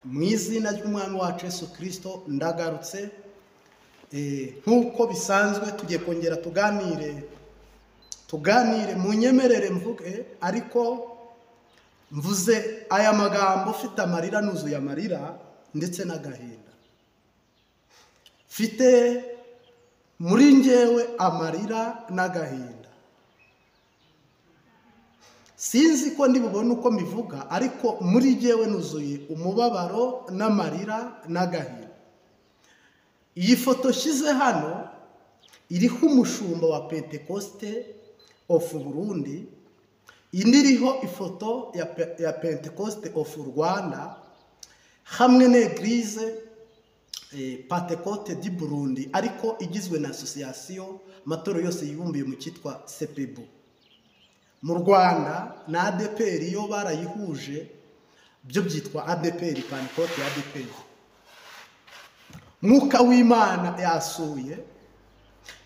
mu izina ry'umwami wacu Yesu Kristo ndagarutse nkuko bisanzwe tugiye kongera tuganire mu nyemerere mvuge ariko mvuze aya magambo ufite amarira nuzuye amarira ndetse n'agahinda mfite muri njyewe amarira n'agahinda sinzi ko ndibubone uko mbivuga ariko muri njyewe nuzuye umubabaro n'amarira n'agahinda. Iyi foto shize hano iriho umushumba wa Pentecoste of Burundi, indi iriho ifoto ya Pentecoste of Rwanda hamwe n'Eglise Pentecoste di Burundi ariko igizwe na association amatoro yose yibumbiye mu cyitwa CPB. Mu Rwanda na ADPR yo barayihuje byo byitwa ADPR Pentecoste ADPR. Mwuka w'Imana yasuye,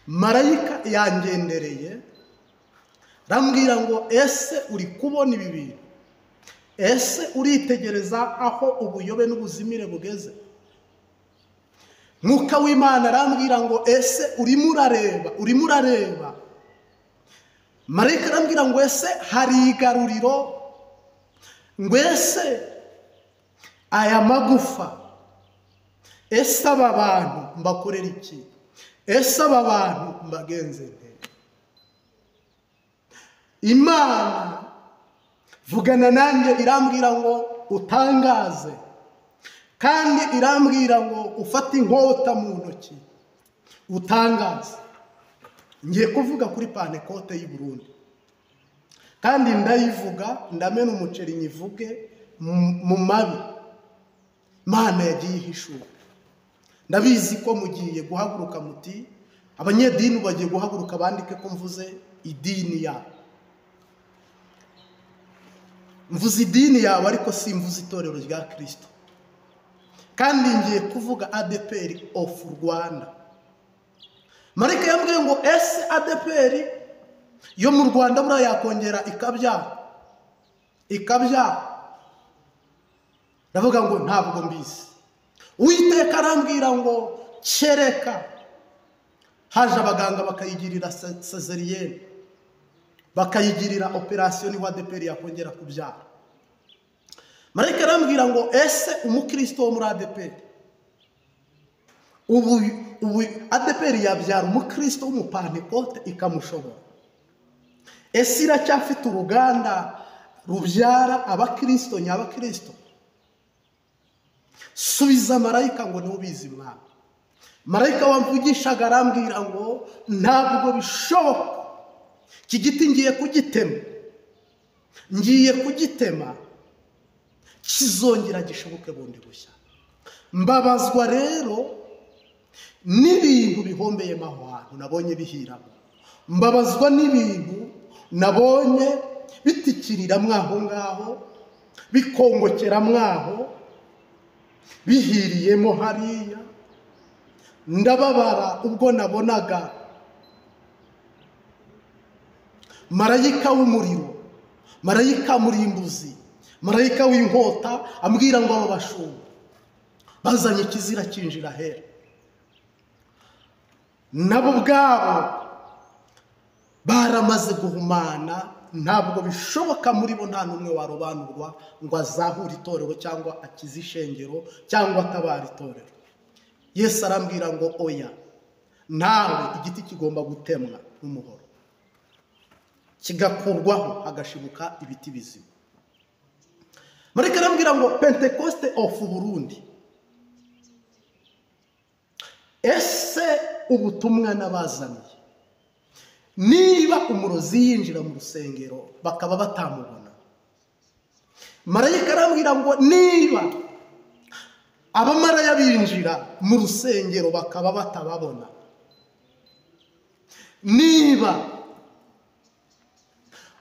marayika yangendereye rambwira ngo ese uri kubona ibi bintu, ese uritegereza aho ubuyobe n'ubuzimire bugeze. Mwuka w'Imana rambwira ngo ese urimo urareba. Marayika rambwira ngo ese hari igaruriro, ngo ese aya magufa, ese aba bantu mbakorera iki, ese aba bantu mbagenze nte. Imana vugana nanjye irambwira ngo utangaze, kandi irambwira ngo ufate inkota mu ntoki utangaze. Ngiye kuvuga kuri Pentecoste y'u Burundi kandi ndayivuga, ndamena umuceri nyivuge mu mabi Imana yagiye ihishura. Ndabizi ko mugiye guhaguruka muti abanyedini bagiye guhaguruka bandike ko mvuze idini yabo. Mvuze idini yabo ariko simvuze itorero rya Kristo. Kandi ngiye kuvuga ADPR of Rwanda. Marayika yambwiye ngo ese ADPR yo mu Rwanda bura yakongera ikabyara. Ndavuga ngo ntabwo mbizi. Uwiteka arambwira ngo kereka haje abaganga bakayigirira cesarienne, bakayigirira operation wa ADPR yakongera kubyara. Marayika arambwira ngo ese umukristo wo muri ADPR ubu ADPR yabyara umukristo w'umupantekote ikamushobora. Ese iracyafite uruganda rubyara abakristo nyabakristo? Subiza marayika ngo ntubizi mwana. Marayika wamvugishaga arambwira ngo ntabwo bishoboka, iki giti ngiye kugitema kizongera gishoboke bundi bushya. Mbabazwa rero n'ibintu bihombeyemo aho hantu nabonye bihiramo. Mbabazwa n'ibintu nabonye bitikirira mwaho ngaho, bikongokera mwaho, bihiriyemo hariya. Ndababara ubwo nabonaga marayika w'umuriro, marayika murimbuzi, marayika w'inkota ambwira ngo abo bashumba bazanye ikizira kinjira hera. Nabo ubwabo baramaze guhumana, ntabwo bishoboka muri bo nta n'umwe warobanurwa ngo azahure itorero cyangwa akize ishengero cyangwa atabara itorero. Yesu arambwira ngo oya, nawe igiti kigomba gutemwa n'umuhoro kigakurwaho hagashibuka ibiti bizima. Marayika arambwira ngo Pentecoste of Burundi, ese ubutumwa nabazaniye, niba umurozi yinjira mu rusengero bakaba batamubona. Marayika arambwira ngo niba abamaraya binjira mu rusengero bakaba batababona, niba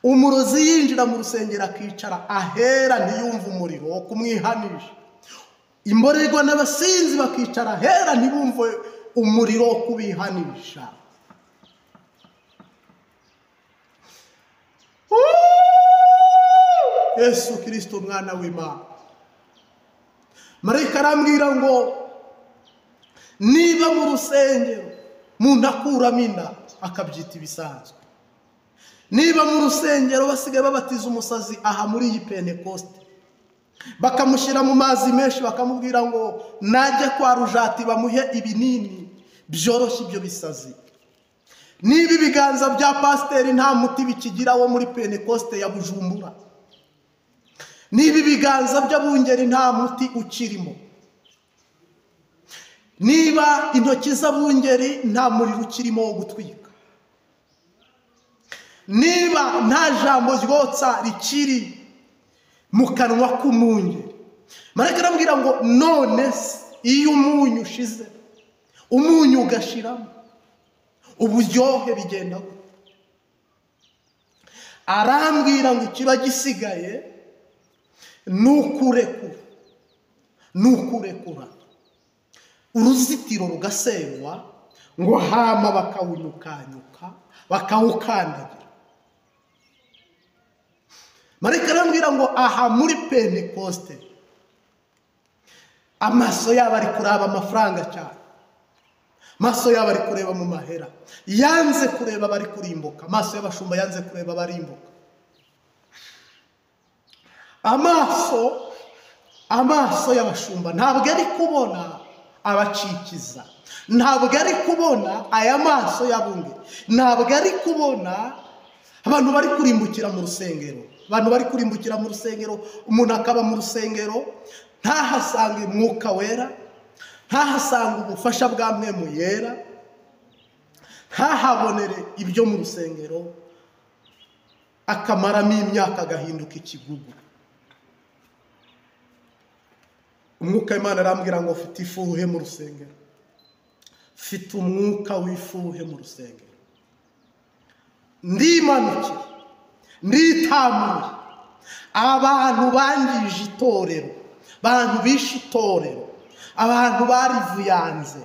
umurozi yinjira mu rusengero akicara ahera ntiyumve umuriro wo kumwihanisha, imborerwa n'abasinzi bakicara ahera ntibumve umuriro wo kubihanisha. Yesu Kristo mwana w'Imana, marayika arambwira ngo niba mu rusengero umuntu akuramo inda akabyita ibisanzwe, niba mu rusengero basigaye babatiza umusazi aha muri iyi Pentecoste bakamushyira mu mazi menshi bakamubwira ngo najye kwa Rujati bamuhe ibinini byoroshye ibyo bisazi, niba ibiganza bya pasiteri nta muti bikigira wo muri Pentecoste ya Bujumbura, niba ibiganza by'abungeri nta muti ukirimo, niba intoki z'abungeri nta muriro ukirimo wo gutwika, niba nta jambo ryotsa rikiri mu kanwa k'umwungeri, marayika arambwira ngo none iyo umunyu ushize, umunyu ugashiramo, uburyohe bigenda gute? Arambwira ngo ikiba gisigaye nukurekura uruzitiro rugasenywa, ngo hama bakawunyukanyuka bakawukandagira. Marayika arambwira ngo aha muri Pentecoste amaso yabo ari kuraba amafaranga cyane, amaso yabo ari kureba mu mahera, yanze kureba bari kurimbuka, amaso y'abashumba yanze kureba barimbuka, amaso y'abashumba ntabwo ari kubona abacikiza, ntabwo ari kubona aya maso y'abunge, ntabwo ari kubona abantu bari kurimbukira mu rusengero, abantu bari kurimbukira mu rusengero, umuntu akaba mu rusengero ntahasange Mwuka Wera, ntahasange ubufasha bwa Mpwemu Yera, ntahabonere ibyo mu rusengero, akamaramo imyaka agahinduka ikigugu. Umwuka w'Imana arambwira ngo ufite ifuhe mu rusengero, ufite umwuka w'ifuhe mu rusengero, ndimanukiye nditamuye abantu bangije itorero, abantu bishe itorero, abantu barivuyanze,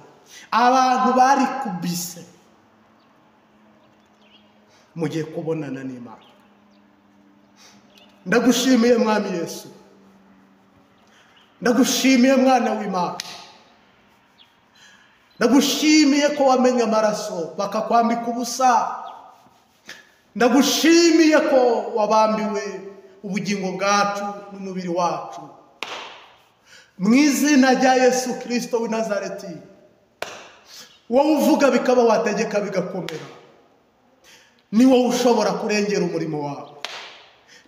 abantu barikubise, mugiye kubonana n'Imana. Ndagushimiye Mwami Yesu, ndagushimiye Mwana w'Imana, ndagushimiye ko wamenye amaraso bakakwambika ubusa, ndagushimiye ko wabambiwe ubugingo bwacu n'umubiri wacu, mu izina rya Yesu Kristo w'i Nazareti. Wowe uvuga bikaba, wategeka bigakomera, ni wowe ushobora kurengera umurimo wawe,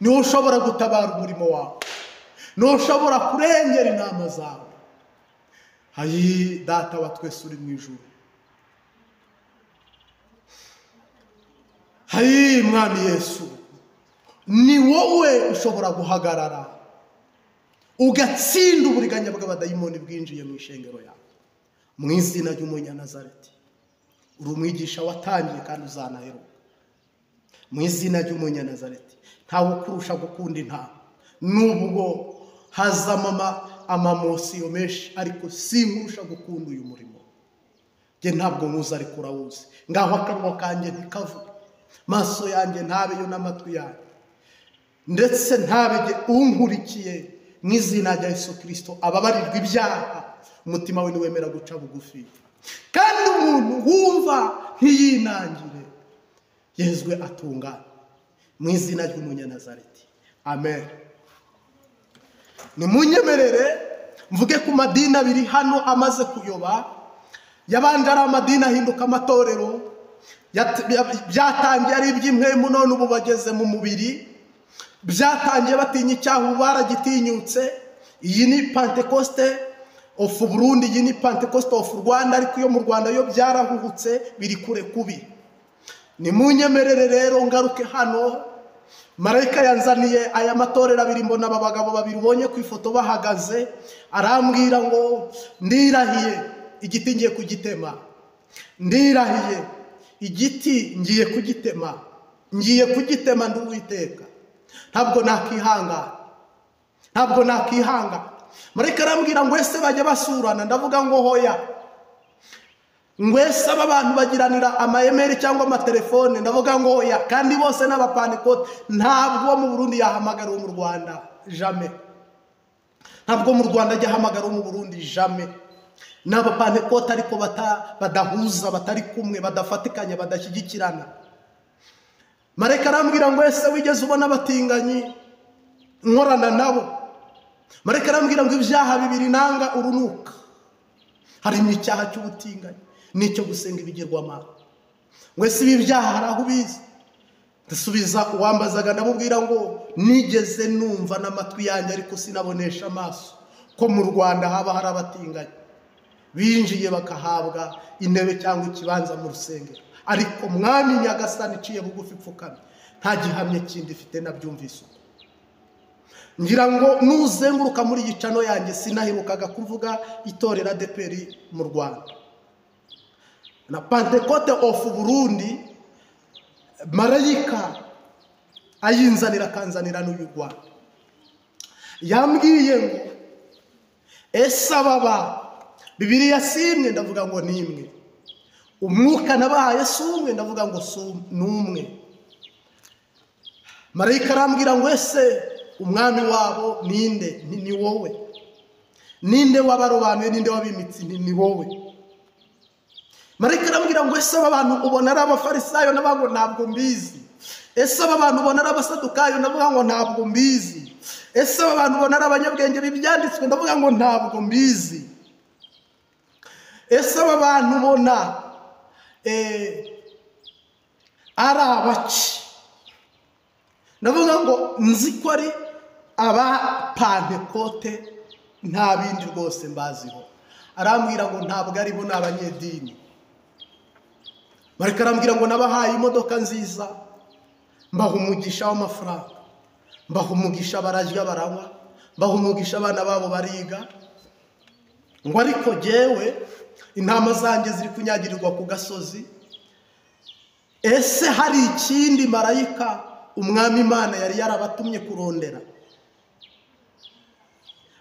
ni wowe ushobora gutabara umurimo wawe, ni wowe ushobora kurengera intama zawe. Hayi Data wa twese uri mu ijuru, hayi Mwami Yesu, ni wowe ushobora guhagarara ugatsinda uburiganya bw'abadayimoni bwinjiye mu ishengero yawe, mu izina ry'Umunyanazareti. Uri umwigisha watangiye kandi uzanaheruka, mu izina ry'Umunyanazareti. Ntawe ukurusha gukunda intama, nubwo hazamo amamosiyo menshi, ariko sinkurusha gukunda uyu murimo. Nge ntabwo nkuzi ariko urawuzi, ngaho akanwa kanjye ntikavuge, maso yanjye ntabeyo n'amatwi yanjye, ndetse ntabege unkurikiye, mu izina rya Yesu Kristo ababarirwa ibyaha, umutima we niwemera guca bugufi, kandi umuntu wumva ntiyinangire yezwe atungane, mu izina ry'Umunyanazareti. Amen. Nimunyemerere mvuge ku madini abiri hano amaze kuyoba. Yabanje ari amadini ahinduka amatorero, byatangiye ari iby'impwemu, none ubu bageze mu mubiri. Byatangiye batinya icyaha, ubu baragitinyutse. Iyi ni Pentecoste of Burundi, iyi ni Pentecoste of Rwanda, ariko iyo mu Rwanda yo byarahuhutse, biri kure kubi. Nimunyemerere rero ngaruke hano. Marayika yanzaniye aya matorero abiri, mbona aba bagabo babiri ubonye ku ifoto bahagaze, arambwira ngo ndirahiye igiti ngiye kugitema, ndirahiye igiti ngiye kugitema, ngiye kugitema ndi Uwiteka, ntabwo nakihanga. Marayika arambwira ngo ese bajya basurana, ndavuga ngo hoya. Ngwese aba bantu bagiranira amayemeri cyangwa amatelefone, ndavuga ngo hoya. Kandi bose n'abapantekote, ntabwo mu Burundi yahamagara wo mu Rwanda, jamais. ntabwo mu Rwanda ajya ahamagara mu Burundi jamais. N'abapantekote ariko badahuza, batari kumwe, badafatikanya, badashyigikirana. Marayika arambwira ngo ese wigeze ubona abatinganyi nkorana nabo? Marayika arambwira ngo ibyaha bibiri nanga urunuka, harimo icyaha cy'ubutinganyi n'icyo gusenga ibigirwamana. ngo ese ibi byaha hari aho ubizi? Ndasubiza uwambazaga ndamubwira ngo nigeze numva n'amatwi yanjye ariko sinabonesha amaso ko mu Rwanda haba hari abatinganyi binjiye bakahabwa intebe cyangwa ikibanza mu rusengero, ariko mwami Nyagasani iciye bugufi pfukamye nta gihamye kindi ifite nabyumvise. Ngira ngo nuzenguruka muri gicano yanjye sinaherukaga kuvuga itorera ADEPR mu Rwanda na Pentecote of Burundi. Marayika ayinzanira kanzanira n'uyu Rwanda yambwiye ngo ese ababa Bibiliya simwe, ndavuga ngo nimwe. Umwuka nabahaye sumwe, ndavuga ngo numwe. Marayika arambwira ngo ese umwami wabo ninde? Ni wowe. Ninde wabarobanuye? Ninde wabimitsi? Ni wowe. Marayika arambwira ngo ese aba bantu ubona ari abafarisayo? Ndavuga ngo ntabwo mbizi. Ese aba bantu ubona ari abasadukayo? Ndavuga ngo ntabwo mbizi. Ese aba bantu ubona ari abanyabwenge b'ibyanditswe? Ndavuga ngo ntabwo mbizi. Ese aba bantu ubona ari abaki? Ndavuga ngo nzi ko ari aba Pentecote, nta bindi rwose mbaziho. Arambwira ngo ntabwo ari bo, n'abanyedini. Marayika arambwira ngo nabahaye imodoka nziza, mbaha umugisha w'amafaranga, mbaha umugisha bararya baranywa, mbaha umugisha abana babo bariga, ngo ariko jyewe intama zanjye ziri kunyagirirwa ku gasozi. Ese hari ikindi marayika umwami Imana yari yarabatumye kurondera?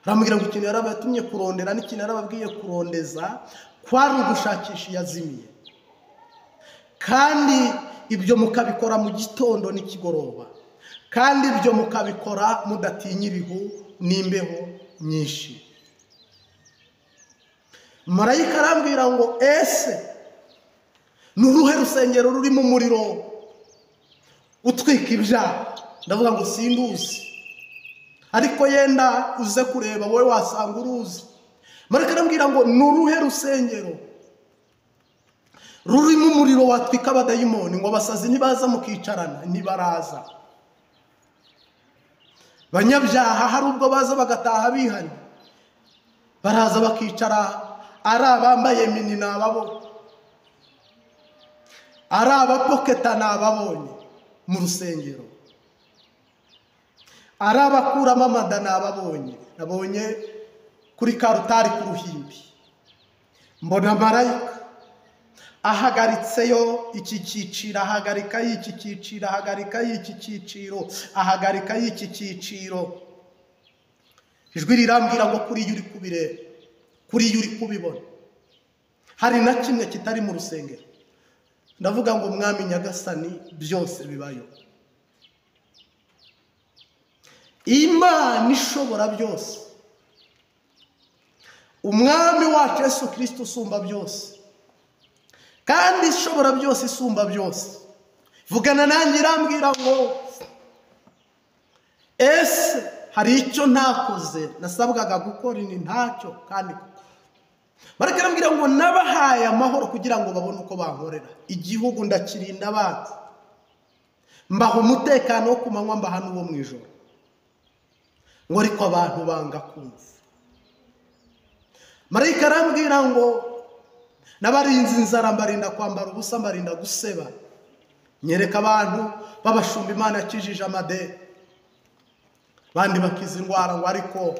Arambwira ngo ikintu yarabatumye kurondera n'ikintu yarababwiye kurondeza kwari ugushakisha iyazimiye, kandi ibyo mukabikora mu gitondo n'ikigoroba, kandi ibyo mukabikora mudatinya ibihu n'imbeho nyinshi. Marayika arambwira ngo ese nuruhe rusengero rurimo umuriro utwika ibyaha? Ndavuga ngo sinduzi, ariko yenda uze kureba wowe wasanga uruzi. Marayika arambwira ngo nuruhe rusengero rurimo umuriro watwika abadayimoni? Ngo abasazi ntibaza mukicarana? Ntibaraza. Banyabyaha hari ubwo baza bagataha bihanye, baraza bakicara. Ari abambaye mini nababonye, ari abapoketa nababonye mu rusengero, ari abakuramo amada nababonye. Nabonye kuri karutari ku ruhimbi, mbona marayika ahagaritseyo iki cyiciro, ahagarika y'iki cyiciro, ahagarika y'iki cyiciro, ahagarika y'iki cyiciro. Ijwi rirambwira ngo kuri iyo uri kubireba, kuri iyo uri kubibona, hari na kimwe kitari mu rusengero. Ndavuga ngo mwami Nyagasani byose bibayo. Imana ishobora byose, umwami wacu Yesu Kristo usumba byose, kandi ishobora byose isumba byose. Vugana nanjye irambwira ngo ese hari icyo ntakoze nasabwaga gukora? Ni ntacyo. Kandi Marayika arambwira ngo nabahaye amahoro kugira ngo babone uko bankorera. Igihugu ndakirinda abanzi, mbaha umutekano wo ku manywa, mbaha n'uwo mu ijoro. Ngo ariko abantu banga kumva. Marayika arambwira ngo nabarinze inzara, mbarinda kwambara ubusa, mbarinda guseba. Nyereka abantu babashumba Imana yakijije amadeni, bandi bakiza indwara, ngo ariko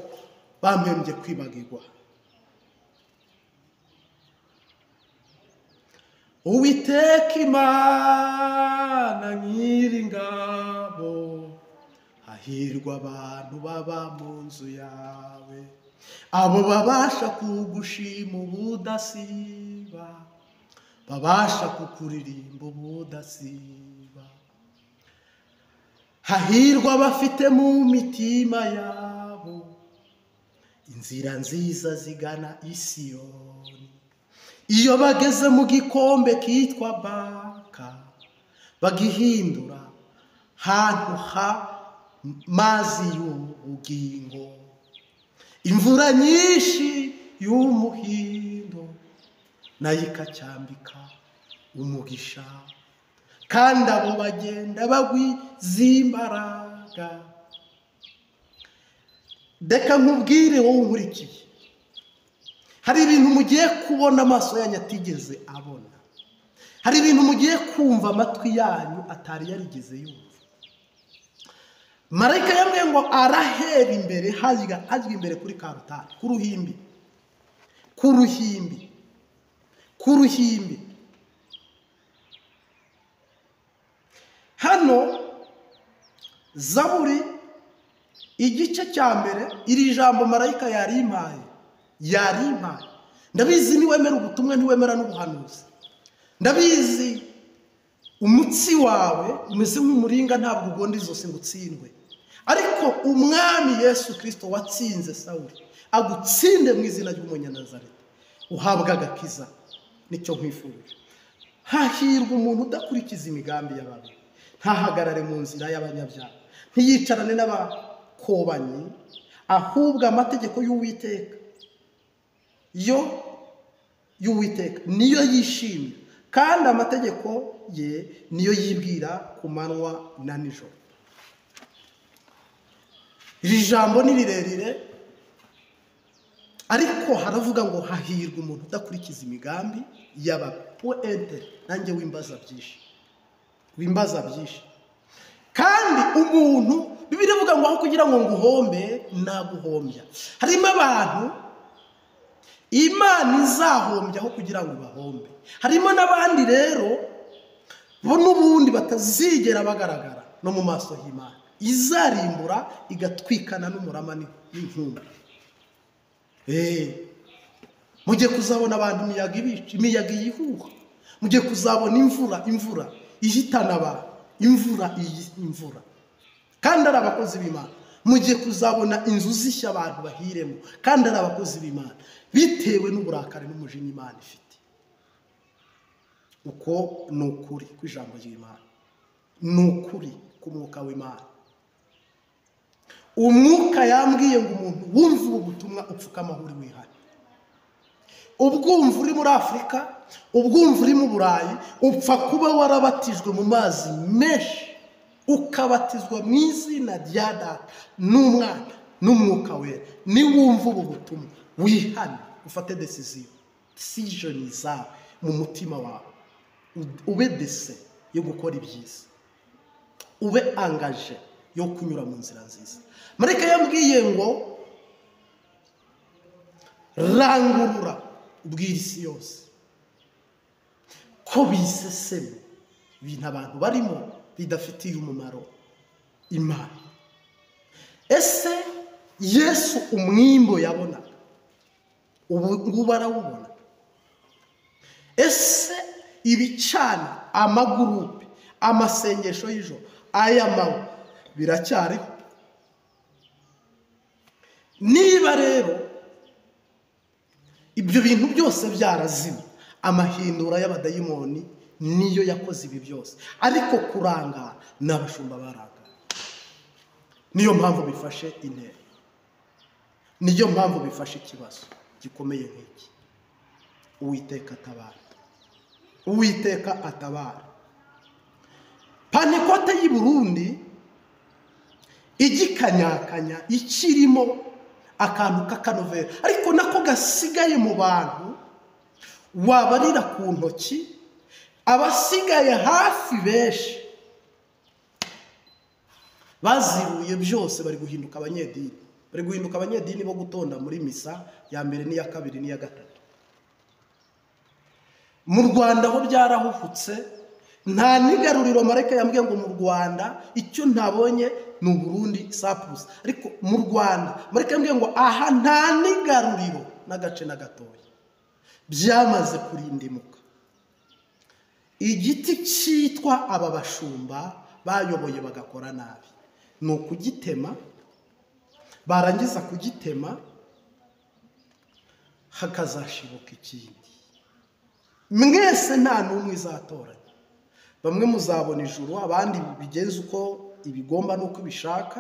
bampembye kwibagirwa. Uwiteka Imana Nyiringabo, hahirwa abantu baba mu nzu yawe, abo babasha kugushima ubudasiba, babasha kukuririmba ubudasiba. Hahirwa abafite mu mitima yabo inzira nziza zigana Isiyoni. Iyo bageze mu gikombe kitwa Baka, bagihindura hantu ha mazi y'ubugingo, imvura nyinshi y'umuhindo nayo ikacyambika umugisha, kandi abo bagenda bagwiza imbaraga. Reka nkubwire wowe unkurikiye, hari ibintu mugiye kubona amaso yanyu atigeze abona, hari ibintu mugiye kumva amatwi yanyu atari yarigeze yumva. Marayika yambwiye ngo arahera imbere, hajya imbere kuri karutari, ku ruhimbi. Hano Zaburi igice cya mbere, iri jambo marayika yarimpaye. Ndabizi niwemera ubutumwa, niwemera n'ubuhanuzi, ndabizi umutsi wawe umeze nk'umuringa, ntabwo ugonda izosi ngo utsindwe, ariko umwami Yesu Kristo watsinze Sawuli agutsinde mu izina ry'umunyanazareti, uhabwa agakiza. Nicyo nkwifurije. Hahirwa umuntu udakurikiza imigambi y'ababi, ntahagarare mu nzira y'abanyabyaha, ntiyicarane n'abakobanyi, ahubwo amategeko y'Uwiteka y'Uwiteka niyo yishimira, kandi amategeko ye niyo yibwira ku manywa na nijoro. Iri jambo ni rirerire, ariko haravuga ngo hahirwa umuntu udakurikiza imigambi y'abapoete. Nanjye wimbaza byinshi. Kandi umuntu, Bibiliya ivuga ngo aho kugira ngo nguhombe naguhombya. Harimo abantu Imana izahombya aho kugira ngo bahombe. Harimo n'abandi rero bo n'ubundi batazigera bagaragara no mu maso y'Imana, izarimbura igatwikana n'umurama n'intumbi. Mugiye kuzabona abantu imiyaga iyihuha, mugiye kuzabona imvura ihitana abantu, imvura kandi ari abakozi b'Imana. Mugiye kuzabona inzu zishya abantu bahiremo, kandi ari abakozi b'Imana, bitewe n'uburakari n'umujinya Imana ifite. Uko ni ukuri kw'ijambo ry'Imana, ni ukuri k'umwuka w'Imana. Umwuka yambwiye ngo umuntu wumva ubu butumwa upfukama uri wihane. Ubwumva uri muri Afurika, ubwumva uri mu Burayi, upfa kuba warabatijwe mu mazi menshi, ukabatizwa mu izina rya Data n'Umwana n'Umwuka Wera. Niwumva ubu butumwa wihane, ufate decision zawe mu mutima wawe, ube dese yo gukora ibyiza, ube angaje yo kunyura mu nzira nziza. Marayika yambwiye ngo rangurura, ubwira isi yose ko biseseme ibintu abantu barimo bidafitiye umumaro Imana. Ese Yesu umwimbo yabonaga ubu ngubu arawubona? Ese ibicana, amagurupe, amasengesho y'ijoro, ay'amanywa biracyariho? Niba rero ibyo bintu byose byarazimye, amahindura y'abadayimoni niyo yakoze ibi byose, ariko kurangara n'abashumba barangara. Niyo mpamvu bifashe intera, niyo mpamvu bifashe ikibazo gikomeye nk'iki. Uwiteka atabara. Pantekote y'i Burundi igikanyakanya, ikirimo akantu k'akanovera, ariko nako gasigaye mu bantu wabarira ku ntoki. Abasigaye hafi benshi baziruye byose, bari guhinduka abanyedini, bo gutonda muri misa ya mbere n'iya kabiri n'iya gatatu. Mu Rwanda ho byarahuhutse, nta nigaruriro. Marayika yambwiye ngo mu Rwanda icyo ntabonye ni Burundi Cyprus, ariko mu Rwanda Marayika yambwiye ngo aha nta nigaruriro n'agace na gatoya, byamaze kurindimuka. Igiti cyitwa aba bashumba bayoboye bagakora nabi, ni ukugitema, barangiza kugitema hakazashibuka ikindi. Mwese nta n'umwe izatoranya. Bamwe muzabona ijuru, abandi bigenze uko ibigomba n'uko bishaka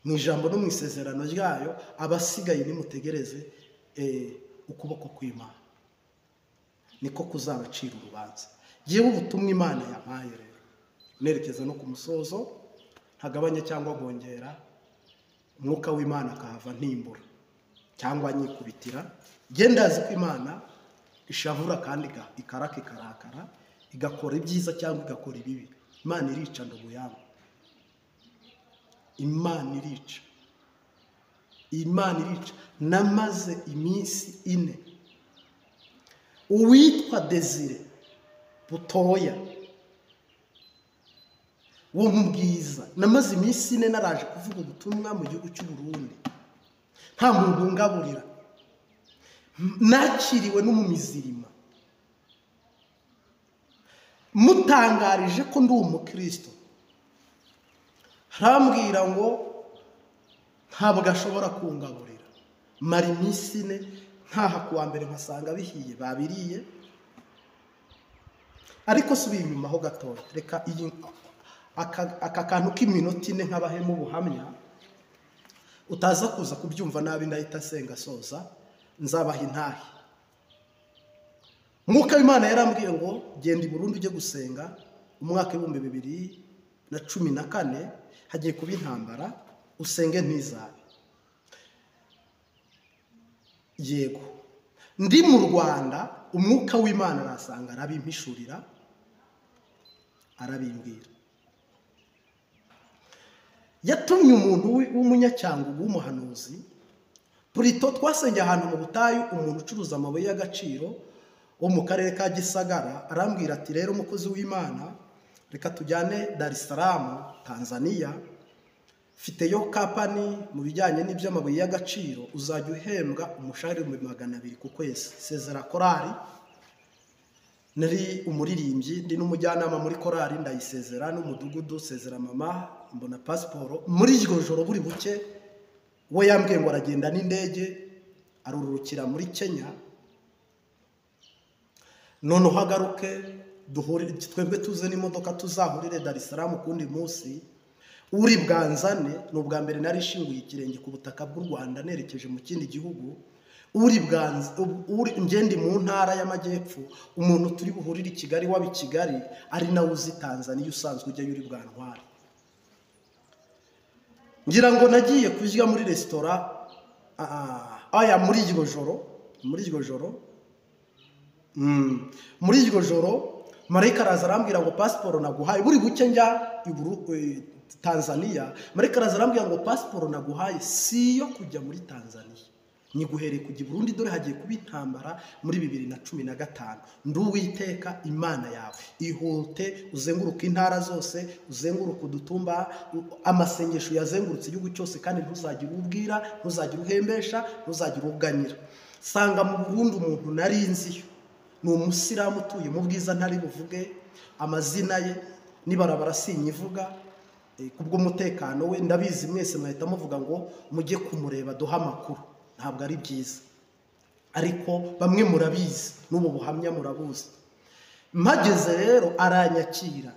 mu ijambo no mu isezerano ryayo. Abasigaye nimutegereze ukuboko kw'Imana, niko kuzabacira urubanza. Yewe ubutumwa Imana yampaye rero nerekeza no ku musozo, ntagabanya cyangwa nkongera. Umwuka w'Imana akahava ntimbura cyangwa nyikubitira. Ndazi ko Imana ishavura kandi ikaraka ikarakara, igakora ibyiza cyangwa igakora ibibi. Imana irica ndubuyanga. Imana irica. Imana irica. Namaze iminsi 4 uwitwa Desire Butoya wo mu Bwiza, namaze iminsi 4 naraje kuvuga ubutumwa mu gihugu cy'u Burundi, nta muntu ngaburira, nakiriwe no mu mizirima. Mutangarije ko ndi umukristo, harambwira ngo ntabwo ashobora kungaburira. Mara iminsi 4 ntaha kuwa mbere nkasanga bihiye babiriye. Ariko subiye inyuma ho gatoya, reka iyi aka kantu k'iminota 4 nk'abahemu buhamya utaza kuza kubyumva nabi, ndahita senga soza nzabaha intahe. Mwuka w'Imana yarambwiye ngo genda i Burundi ujye gusenga. Umwaka 2014 hagiye kuba intambara, usenge ntizabe. Yego, ndi mu Rwanda, umwuka w'Imana arasanga arabimpishurira, arabimbwira. Yatumye umuntu w'umunyacyangugu w'umuhanuzi. Purito twasengeye ahantu mu butayu, umuntu ucuruza amabuye y'agaciro wo mu karere ka Gisagara arambwira ati rero umukozi w'Imana, reka tujyane Dar es Salaam Tanzania, fiteyo kapani mu bijyanye n'iby'amabuye y'agaciro, uzajya uhembwa umushahara $200 ku kwezi. Sezera korari, nari umuririmbyi, ndi n'umujyanama muri korari, ndayisezera n'umudugudu, sezera mama, mbona pasiporo. Muri iryo joro buri buke we yambwiye ngo aragenda n'indege arurukira muri Kenya, none uhagaruke duhurire, twebwe tuze n'imodoka tuzahurire Dar es Salaam kundi munsi. Uri bwanzane n'ubwa mbere nari shinguye ikirenge ku butaka bw'u Rwanda nerekeje mu kindi gihugu. Uri ngende mu ntara y'amajyepfo, umuntu turi buhurire i Kigali wabi Kigali ari nawe uzi Tanzania usanzwe ujya yuri bwantwara. Ngira ngo nagiye kujya muri restaurant muri iryo joro marayika araza arambwira ngo pasiporo naguhaye. Buri buke njya Tanzania, marayika araza arambwira ngo pasiporo naguhaye si yo kujya muri Tanzania, nyiguhereye kujya i Burundi, dore hagiye kuba intambara muri 2015. Ndi Uwiteka Imana yawe, ihute uzenguruka intara zose, uzenguruka udutumba, amasengesho yazengurutse igihugu cyose, kandi ntuzagira ubwira, ntuzagira uhembesha, ntuzagira uganyira. Sanga mu Burundi umuntu nari nziyo, ni umusiramu utuye mu Bwiza, ntari buvuge amazina ye, nibarabara sinyivuga kubw'umutekano we. Ndabizi mwese mwahita muvuga ngo mujye kumureba duha amakuru, ntabwo ari byiza, ariko bamwe murabizi, n'ubu buhamya murabuzi. Mpageze rero aranyakira,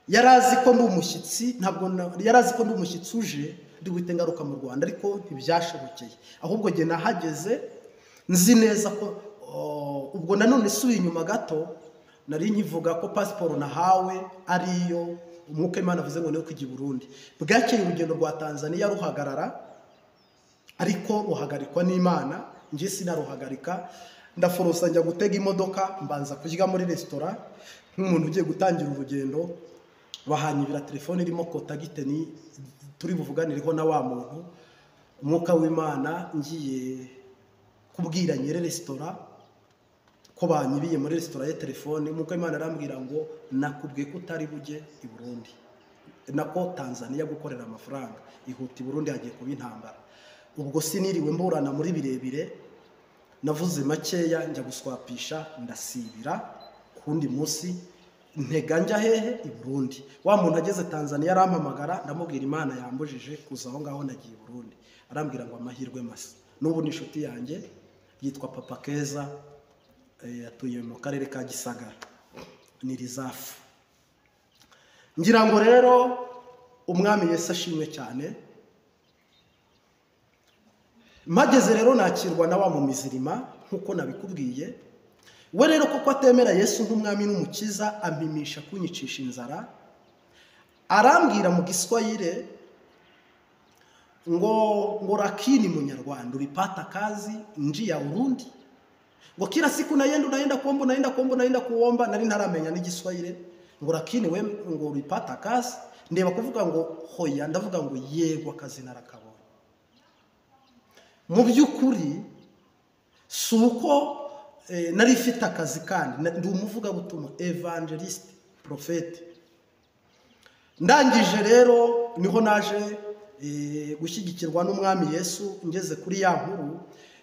yarazi ko ndi umushyitsi, ntabwo yarazi ko ndi umushyitsi uje ndi guhita ngaruka mu Rwanda, ariko ntibyashobokeye. Ahubwo nge nahageze nzi neza ko ubwo nanone subiye inyuma gato, nari nkivuga ko pasiporo nahawe ariyo umwuka Imana avuze ngo niyo kujya i Burundi. Bwakeye urugendo rwa Tanzania ruhagarara, ariko ruhagarikwa n'Imana. Nje sinaruhagarika, ndaforosa njya gutega imodoka, mbanza kujya muri restaurant nk'umuntu ugiye gutangira urugendo. Bahanyibira telefone irimo kotagite ni turi buvuganireho na wa muntu. Umwuka w'Imana ngiye kubwira nyere restaurant ko banyibiye muri restaurant ya telefone. Umwuka w'Imana arambwira ngo nakubwiye ko utari bujye i Burundi, nako Tanzania gukorera amafaranga, ihuti Burundi hagiye kuba intambara. Ubwo siniriwe mburana muri birebire, navuze makeya njya guswapisha ndasibira. Kundi munsi ntega njya hehe i Burundi. Wa muntu ageze Tanzania arampamagara, ndamubwira Imana yambujije kuza aho ngaho nagiye i Burundi. Arambwira ngo amahirwe masa. n'ubu ni inshuti yanjye, yitwa Papa Keza, atuye mu karere ka Gisagara, ni Rizafu. Ngira ngo rero umwami Yesu ashimwe cyane. Mageze rero nakirwa na wa mu mizirima nkuko nabikubwiye. We rero kuko atemera Yesu nk'umwami n'umukiza, ampimisha kunyicisha inzara. Arambwira mu Giswahili ngo lakini Munyarwanda ulipata kazi nji ya Urundi, ngo kila siku naenda kuomba, nari ntaramenya n'Igiswahili. Ngo lakini we ngo ulipata kazi, ndeba kuvuga ngo hoya, ndavuga ngo yego akazi narakabonye. Mu by'ukuri suko nari mfite akazi, kandi ndi umuvuga butumwa, evangelist, prophet. Ndangije rero niho naje gushyigikirwa n'umwami Yesu. Ngeze kuri ya nkuru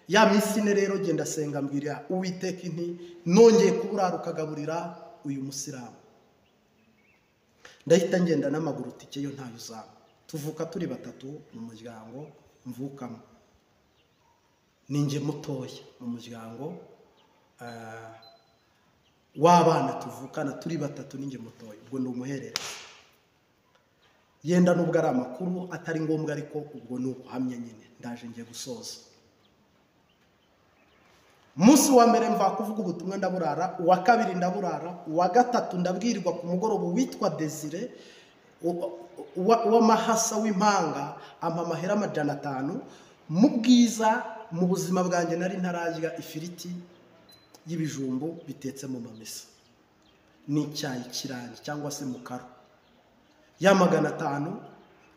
ya minsi ne rero genda senga mbwira Uwiteka inti nongeye kuburara ukagaburira uyu musiramu. Ndahita ngenda n'amaguru tike yo ntayo uzaba. Tuvuka turi batatu mu muryango mvukamo, ninjye mutoya mu muryango w'abana tuvukana turi batatu, ninjye mutoya, ubwo ndi umuhererezi. Yenda nubwo ari amakuru atari ngombwa, ariko ubwo ni ubuhamya nyine. Ndaje ngiye gusoza. Umunsi wa mbere mva kuvuga ubutumwa ndaburara, uwa kabiri ndaburara, uwa gatatu ndabwirirwa ku mugoroba witwa Desire w'amahasa w'impanga ampa amahera 500. Mu bwiza mu buzima bwanjye nari ntararya ifiriti y'ibijumbu bitetse mu mamesa n'icyayi kirangi cyangwa se mukaro. Ya 500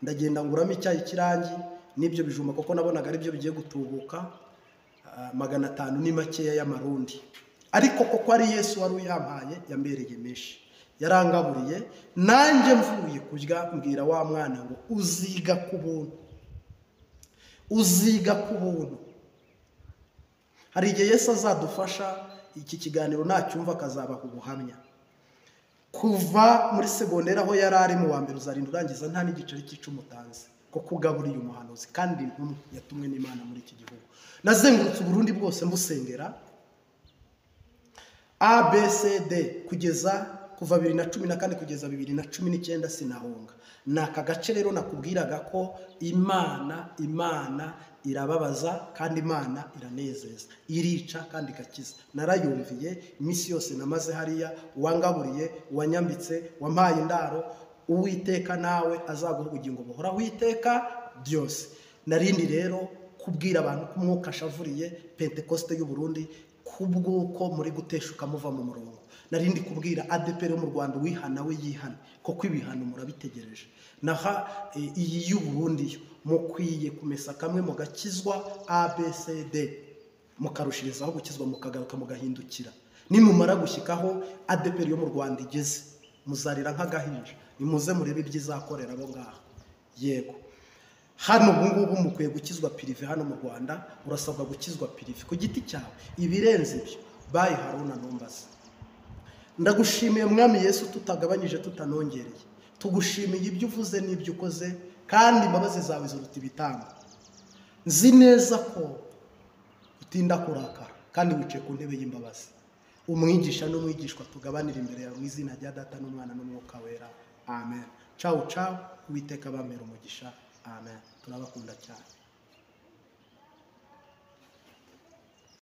ndagenda nguramo icyayi kirangi n'ibyo bijumba, kuko nabonaga ari byo bigiye gutubuka. 500 ni makeya y'amarundi, ariko koko ari Yesu wari uyampaye, yambereye menshi, yarangaburiye. Nanjye mvuye kurya mbwira wa mwana ngo uziga ku buntu, uziga ku buntu. Hari igihe Yesu azadufasha, iki kiganiro nacyumva akazabaha ubuhamya. Kuva muri segonderi aho yari ari mu wa mbere uzarinda urangiza nta n'igiceri cy'icumi utanze, ko kugaburiye umuhanuzi kandi intumwa yatumwe n'Imana muri iki gihugu. Nazengurutse Burundi bwose mbusengera, ABCD kugeza kuva 2014 kugeza 2019 sinahunga. Naka gace rero nakubwiraga ko Imana irababaza kandi Imana iranezeza, irica kandi igakiza. Narayumviye iminsi yose namaze hariya, wangaburiye, wanyambitse, wampaye indaro. Uwiteka nawe azaguha ubugingo buhoraho, Uwiteka byose. Narindi rero kubwira abantu ko umwuka ashavuriye Pentecoste y'u Burundi, kubwuko muri guteshuka muva mu murongo. Narindi kubwira ADPR yo mu Rwanda wihana we yihana, kuko ibihano murabitegereje. Naha iyi y'u Burundi yo mukwiye kumesa kamwe mu gakizwa ABCD, mukarushirizaho gukizwa, mukagaruka mugahindukira. Nimumara gushyikaho ADPR yo mu Rwanda igeze, muzarira nk'agahinja, nimuze murebe ibyizakorera abo ngaho. Yego, hano ubungubu mukwiye gukizwa prive. Hano mu Rwanda urasabwa gukizwa prive ku giti cyawe. Ibirenze ibyo bayi Haruna Ntumbaze. Ndagushimiye mwami Yesu, tutagabanyije tutanongereye. Tugushimiye ibyo uvuze n'ibyo ukoze, kandi imbabazi zawe ziruta ibitambo. Nzi neza ko utinda kurakara, kandi wicaye ku ntebe y'imbabazi. Umwigisha n'umwigishwa tugabanira imbere yawe mu izina rya Data n'Umwana n'Umwuka Wera. Amen. Ciao ciao. Uwiteka bamera umugisha. Amen. Turabakunda cyane.